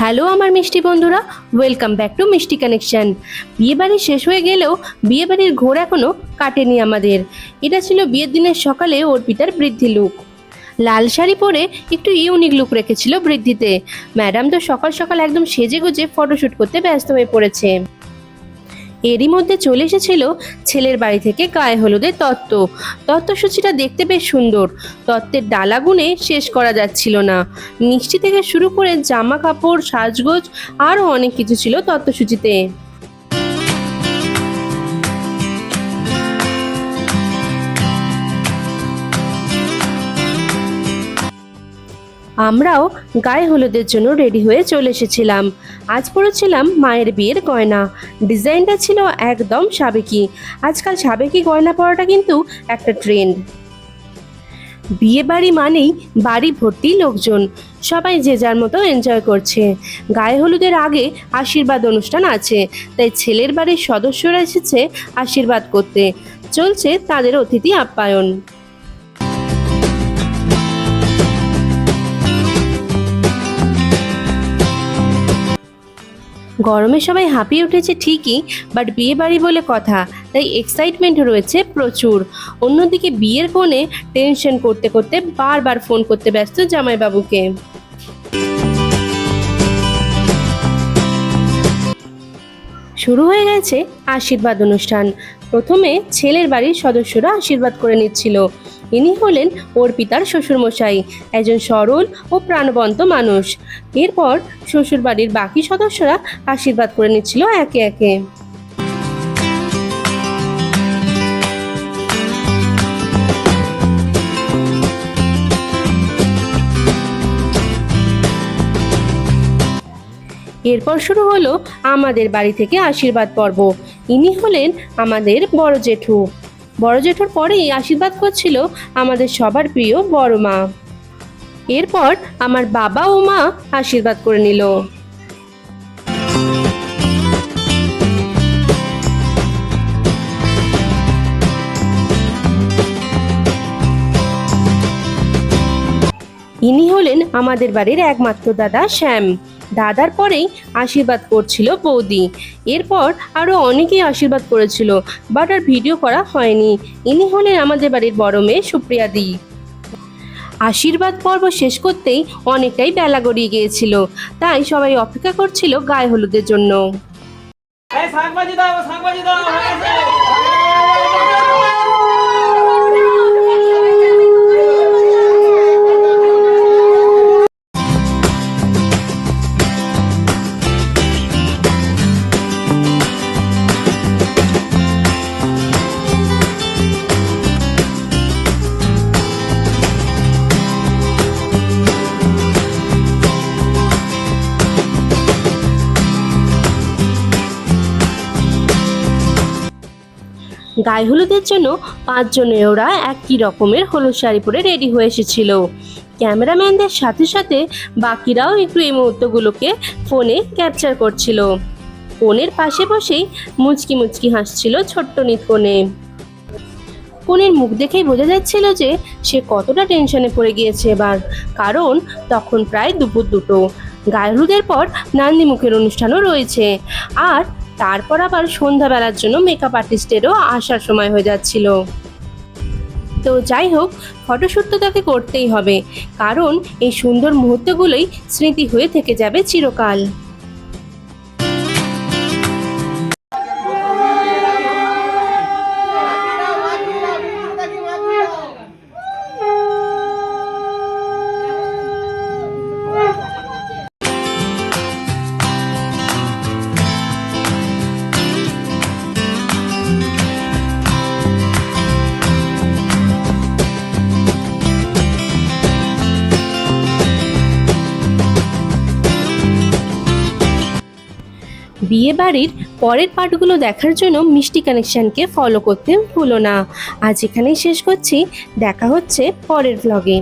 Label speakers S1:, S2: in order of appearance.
S1: Hello আমার মিষ্টি বন্ধুরা, ওয়েলকাম ব্যাক টু মিষ্টি কানেকশন। বিয়েবাড়ি শেষ হয়ে গেলেও বিয়েবাড়ির ঘোর এখনো কাটেনি আমাদের। এটা ছিল বিয়ের দিনের সকালে অর্পিতার বৃদ্ধি লুক। লাল শাড়ি পরে একটু ইউনিক লুক রেখেছিল বৃদ্ধিতে। ম্যাডাম তো সকাল সকাল একদম সেজে গুজে ফটোশ্যুট করতে ব্যস্ত হয়ে পড়েছে। এরই মধ্যে চলে এসেছিল ছেলের বাড়ি থেকে গায়ে হলুদের তত্ত্বসূচিটা দেখতে বেশ সুন্দর। তত্ত্বের ডালা গুনে শেষ করা যাচ্ছিল না। মিষ্টি থেকে শুরু করে জামা কাপড়, সাজগোজ আরও অনেক কিছু ছিল তত্ত্বসূচিতে। আমরাও গায়ে হলুদের জন্য রেডি হয়ে চলে এসেছিলাম। আজ পরেছিলাম মায়ের বিয়ের গয়না। ডিজাইনটা ছিল একদম সাবেকি। আজকাল সাবেকি গয়না পরাটা কিন্তু একটা ট্রেন্ড। বিয়ে বাড়ি মানেই বাড়ি ভর্তি লোকজন, সবাই যে যার মতো এনজয় করছে। গায়ে হলুদের আগে আশীর্বাদ অনুষ্ঠান আছে, তাই ছেলের বাড়ির সদস্যরা এসেছে আশীর্বাদ করতে। চলছে তাদের অতিথি আপ্যায়ন। গরমে সবাই হাঁপিয়ে উঠেছে ঠিকই, বাট বিয়ে বাড়ি বলে কথা, তাই এক্সাইটমেন্ট রয়েছে প্রচুর। অন্যদিকে বিয়ের কোণে টেনশন করতে করতে বারবার ফোন করতে ব্যস্ত জামাইবাবুকে। শুরু হয়ে গেছে আশীর্বাদ অনুষ্ঠান। প্রথমে ছেলের বাড়ির সদস্যরা আশীর্বাদ করে নিচ্ছিল। ইনি হলেন অর্পিতার শ্বশুরমশাই, একজন সরল ও প্রাণবন্ত মানুষ। এরপর শ্বশুর বাড়ির বাকি সদস্যরা আশীর্বাদ করে নিচ্ছিল একে একে। এরপর শুরু হলো আমাদের বাড়ি থেকে আশীর্বাদ পর্ব। ইনি হলেন আমাদের বড় জেঠু। বড় জেঠুর পরেই আশীর্বাদ করছিল আমাদের সবার প্রিয় বড় মা। এরপর আমার বাবা ও মা আশীর্বাদ করে নিল। ইনি হলেন আমাদের বাড়ির একমাত্র দাদা শ্যাম। দাদার পরেই আশীর্বাদ করছিল বৌদি। এরপর আরও অনেকেই আশীর্বাদ করেছিল, বাট আর ভিডিও করা হয়নি। ইনি হলেন আমাদের বাড়ির বড় মেয়ে সুপ্রিয়া দি। আশীর্বাদ পর্ব শেষ করতেই অনেকটাই বেলা গড়িয়ে গিয়েছিল, তাই সবাই অপেক্ষা করছিল গায়ে হলুদের জন্য। গায়ে হলুদের জন্য 5 জনের ওরা একই রকমের হলুদ শাড়ি পরে রেডি হয়ে এসেছিল। ক্যামেরাম্যানদের সাথে সাথে বাকিরাও একটু এই মুহূর্তগুলোকে ফোনে ক্যাপচার করছিল। কনের পাশে বসেই মুচকি মুচকি হাসছিল ছোট্ট নিতকনে। কনের মুখ দেখেই বোঝা যাচ্ছিল যে সে কতটা টেনশনে পড়ে গিয়েছে এবার, কারণ তখন প্রায় দুপুর 2টো। গায়ে হলুদের পর নান্দি মুখের অনুষ্ঠানও রয়েছে, আর তারপর আবার সন্ধ্যাবেলার জন্য মেকআপ আর্টিস্টেরও আসার সময় হয়ে যাচ্ছিল। তো যাই হোক, ফটোশ্যুট তো তাকে করতেই হবে, কারণ এই সুন্দর মুহূর্তগুলোই স্মৃতি হয়ে থেকে যাবে চিরকাল। বিয়ে বাড়ির পরের পার্টগুলো দেখার জন্য মিষ্টি কানেকশনকে ফলো করতে ভুলো না। আজ এখানেই শেষ করছি, দেখা হচ্ছে পরের ব্লগে।